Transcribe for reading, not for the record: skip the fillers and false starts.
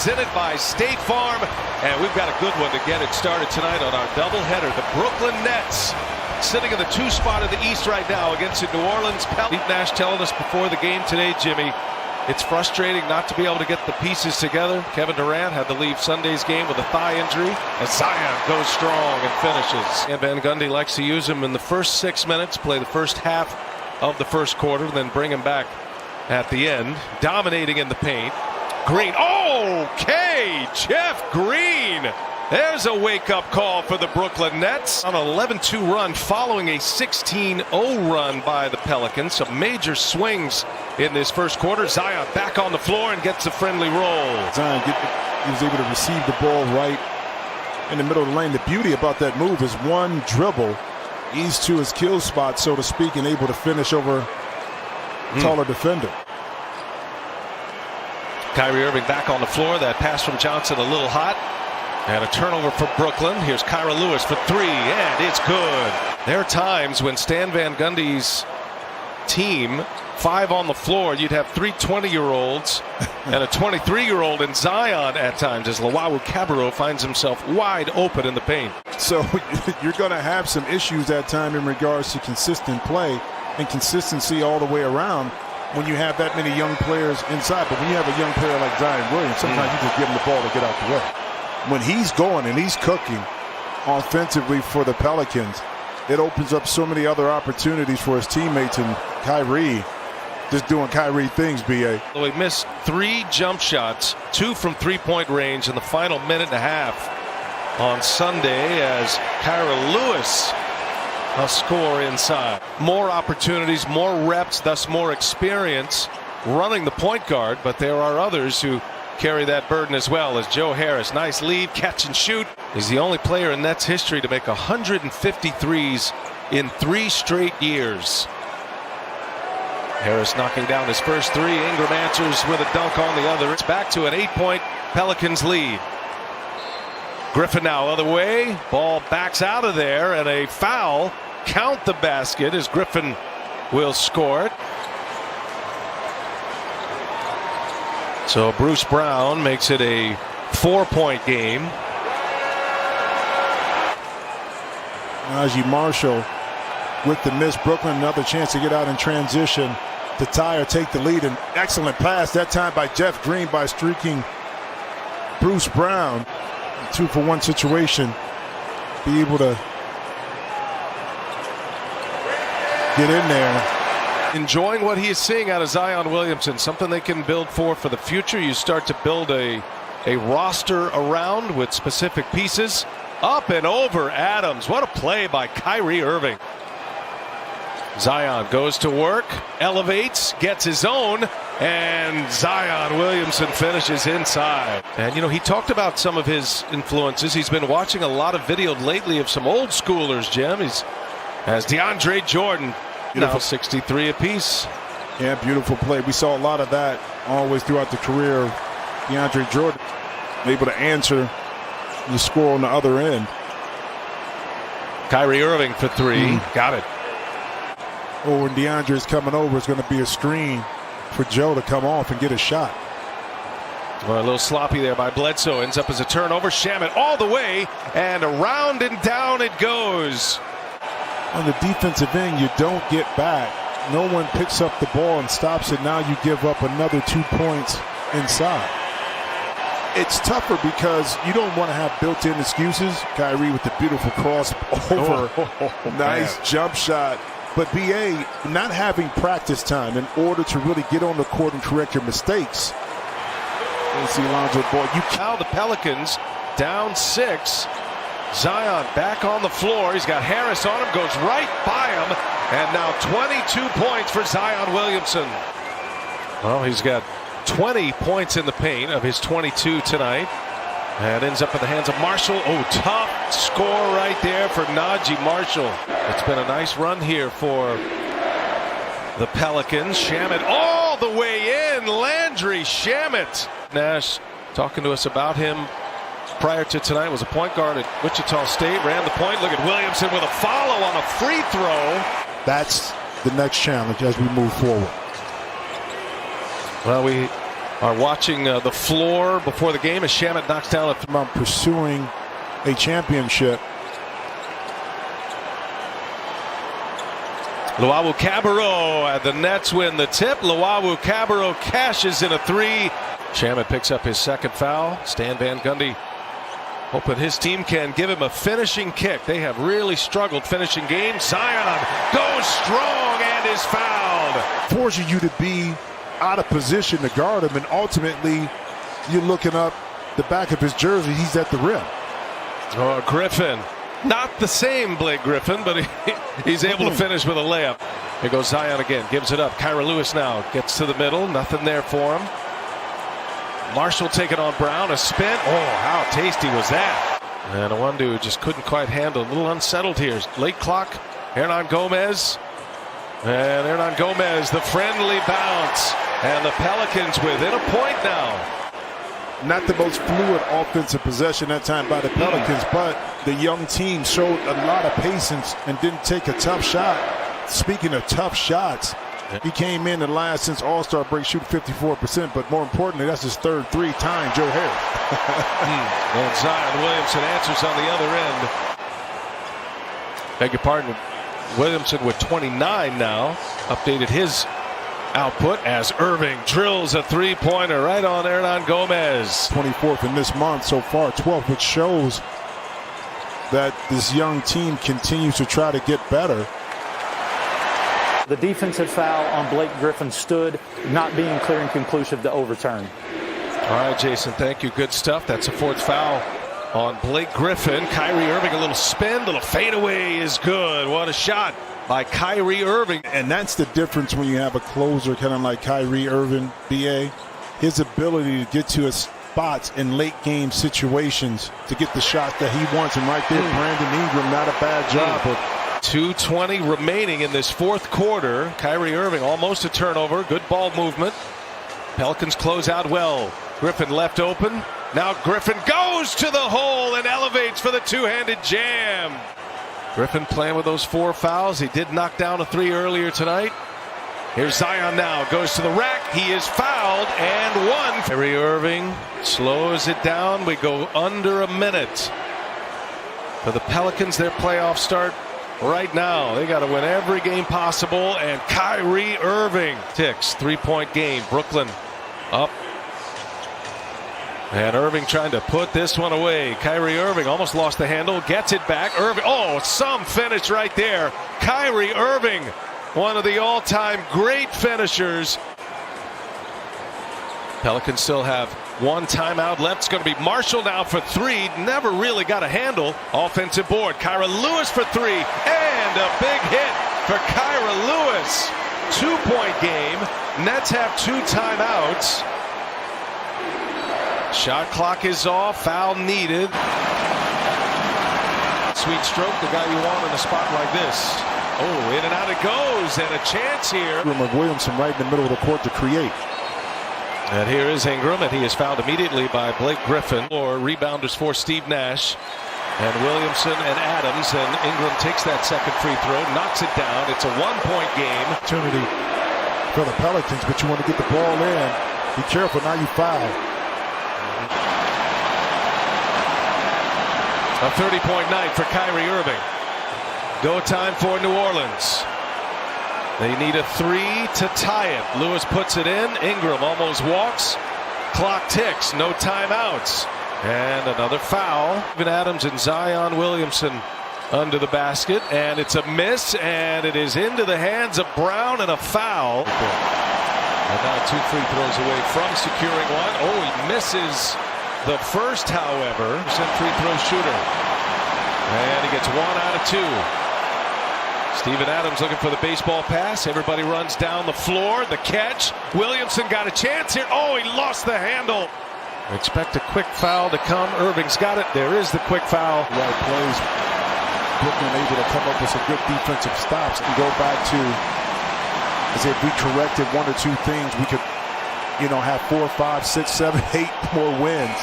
presented by State Farm. And we've got a good one to get it started tonight on our doubleheader. The Brooklyn Nets sitting in the 2 spot of the East right now against the New Orleans Pelicans. Pete Nash telling us before the game today, Jimmy, it's frustrating not to be able to get the pieces together. Kevin Durant had to leave Sunday's game with a thigh injury, as Zion goes strong and finishes. And Van Gundy likes to use him in the first 6 minutes, play the first half of the first quarter, then bring him back at the end, dominating in the paint. Green, okay, Jeff Green. There's a wake-up call for the Brooklyn Nets on an 11-2 run following a 16-0 run by the Pelicans. Some major swings in this first quarter. Zion back on the floor and gets a friendly roll. Zion he was able to receive the ball right in the middle of the lane. The beauty about that move is one dribble, ease to his kill spot, so to speak, and able to finish over a taller defender. Kyrie Irving back on the floor. That pass from Johnson a little hot. And a turnover for Brooklyn. Here's Kyra Lewis for 3, and it's good. There are times when Stan Van Gundy's team, 5 on the floor, you'd have 3 20-year-olds and a 23-year-old in Zion at times, as Luwawu Cabarrot finds himself wide open in the paint. So you're going to have some issues that time in regards to consistent play and consistency all the way around when you have that many young players inside. But when you have a young player like Zion Williams, sometimes you just give him the ball to get out the way. When he's going and he's cooking offensively for the Pelicans, it opens up so many other opportunities for his teammates, and Kyrie just doing Kyrie things, B.A. He missed 3 jump shots, 2 from 3-point range in the final minute and a half on Sunday, as Kyra Lewis a score inside. More opportunities, more reps, thus more experience running the point guard, but there are others who carry that burden as well, as Joe Harris. Nice lead, catch and shoot. He's the only player in Nets history to make 153s in 3 straight years. Harris knocking down his first 3. Ingram answers with a dunk on the other. It's back to an 8-point Pelicans lead. Griffin now other way. Ball backs out of there, and a foul. Count the basket as Griffin will score it. So Bruce Brown makes it a 4-point game. Najee Marshall with the miss. Brooklyn another chance to get out in transition to tie or take the lead. An excellent pass that time by Jeff Green by streaking Bruce Brown. 2-for-1 situation. Be able to get in there. Enjoying what he is seeing out of Zion Williamson, something they can build for the future. You start to build a roster around with specific pieces. Up and over Adams. What a play by Kyrie Irving. Zion goes to work, elevates, gets his own, and Zion Williamson finishes inside. And you know, he talked about some of his influences. He's been watching a lot of video lately of some old schoolers, Jim. As DeAndre Jordan. Now 63 apiece. Yeah, beautiful play. We saw a lot of that always throughout the career of DeAndre Jordan, able to answer the score on the other end. Kyrie Irving for 3. Got it. Oh, when DeAndre is coming over, it's going to be a screen for Joe to come off and get a shot. Well, a little sloppy there by Bledsoe. Ends up as a turnover. Shamet all the way, and around and down it goes. On the defensive end, you don't get back. No one picks up the ball and stops it. Now you give up another 2 points inside. It's tougher because you don't want to have built-in excuses. Kyrie with the beautiful cross over. Nice jump shot. But B.A., not having practice time in order to really get on the court and correct your mistakes. Let's see Lonzo Ball. Now the Pelicans down 6. Zion back on the floor. He's got Harris on him, goes right by him, and now 22 points for Zion Williamson. Well, he's got 20 points in the paint of his 22 tonight, and ends up in the hands of Marshall. Oh, tough score right there for Najee Marshall. It's been a nice run here for the Pelicans. Shamet all the way in. Landry Shamet. Nash talking to us about him prior to tonight. Was a point guard at Wichita State, ran the point. Look at Williamson with a follow on a free throw. That's the next challenge as we move forward. Well, we are watching the floor before the game as Shamet knocks down about pursuing a championship. Luawu-Cabarrot, and the Nets win the tip. Luawu-Cabarrot cashes in a three. Shamet picks up his second foul. Stan Van Gundy hoping his team can give him a finishing kick. They have really struggled finishing games. Zion goes strong and is fouled. Forces you to be out of position to guard him, and ultimately you're looking up the back of his jersey. He's at the rim. Oh, Griffin. Not the same Blake Griffin, but he's able to finish with a layup. Here goes Zion again. Gives it up. Kyra Lewis now gets to the middle. Nothing there for him. Marshall taking on Brown. A spin. Oh, how tasty was that? And Awandu just couldn't quite handle. A little unsettled here. Late clock. Hernan Gomez. And Hernan Gomez, the friendly bounce. And the Pelicans within a point now. Not the most fluid offensive possession that time by the Pelicans, but the young team showed a lot of patience and didn't take a tough shot. Speaking of tough shots, he came in the last since All-Star break shooting 54%, but more importantly, that's his third three-time Joe Harris. And Zion Williamson answers on the other end. Beg your pardon. Williamson with 29 now. Updated his output as Irving drills a three-pointer right on Hernan Gomez. 24th in this month so far, 12th, which shows that this young team continues to try to get better. The defensive foul on Blake Griffin stood, not being clear and conclusive to overturn. All right, Jason, thank you. Good stuff. That's a fourth foul on Blake Griffin. Kyrie Irving, a little spin, little fadeaway is good. What a shot by Kyrie Irving. And that's the difference when you have a closer kind of like Kyrie Irving, BA. His ability to get to his spots in late game situations to get the shot that he wants. And right there, Brandon Ingram, not a bad job. But 2:20 remaining in this fourth quarter. Kyrie Irving almost a turnover. Good ball movement. Pelicans close out well. Griffin left open. Now Griffin goes to the hole and elevates for the two-handed jam. Griffin playing with those 4 fouls. He did knock down a 3 earlier tonight. Here's Zion now. Goes to the rack. He is fouled and 1. Kyrie Irving slows it down. We go under a minute. For the Pelicans, their playoff start right now. They got to win every game possible. And Kyrie Irving ticks. 3-point game. Brooklyn up. And Irving trying to put this one away. Kyrie Irving almost lost the handle. Gets it back. Irving. Oh, some finish right there. Kyrie Irving, one of the all-time great finishers. Pelicans still have 1 timeout left. It's going to be Marshall now for 3. Never really got a handle. Offensive board. Kyra Lewis for 3. And a big hit for Kyra Lewis. 2-point game. Nets have 2 timeouts. Shot clock is off. Foul needed. Sweet stroke, the guy you want in a spot like this. Oh, in and out it goes, and a chance here. Williamson right in the middle of the court to create. And here is Ingram, and he is fouled immediately by Blake Griffin. Or rebounders for Steve Nash. And Williamson and Adams, and Ingram takes that second free throw, knocks it down. It's a 1-point game. Opportunity for the Pelicans, but you want to get the ball in. Be careful, now you foul. A 30-point night for Kyrie Irving. Go time for New Orleans. They need a 3 to tie it. Lewis puts it in. Ingram almost walks. Clock ticks. No timeouts. And another foul. Even Adams and Zion Williamson under the basket. And it's a miss. And it is into the hands of Brown and a foul. And now 2 free throws away from securing one. Oh, he misses the first, however. Free throw shooter. And he gets 1 out of 2. Steven Adams looking for the baseball pass. Everybody runs down the floor. The catch. Williamson got a chance here. Oh, he lost the handle. Expect a quick foul to come. Irving's got it. There is the quick foul. Right plays. Brooklyn able to come up with some good defensive stops and go back to, as if we corrected 1 or 2 things, we could, have 4, 5, 6, 7, 8 more wins.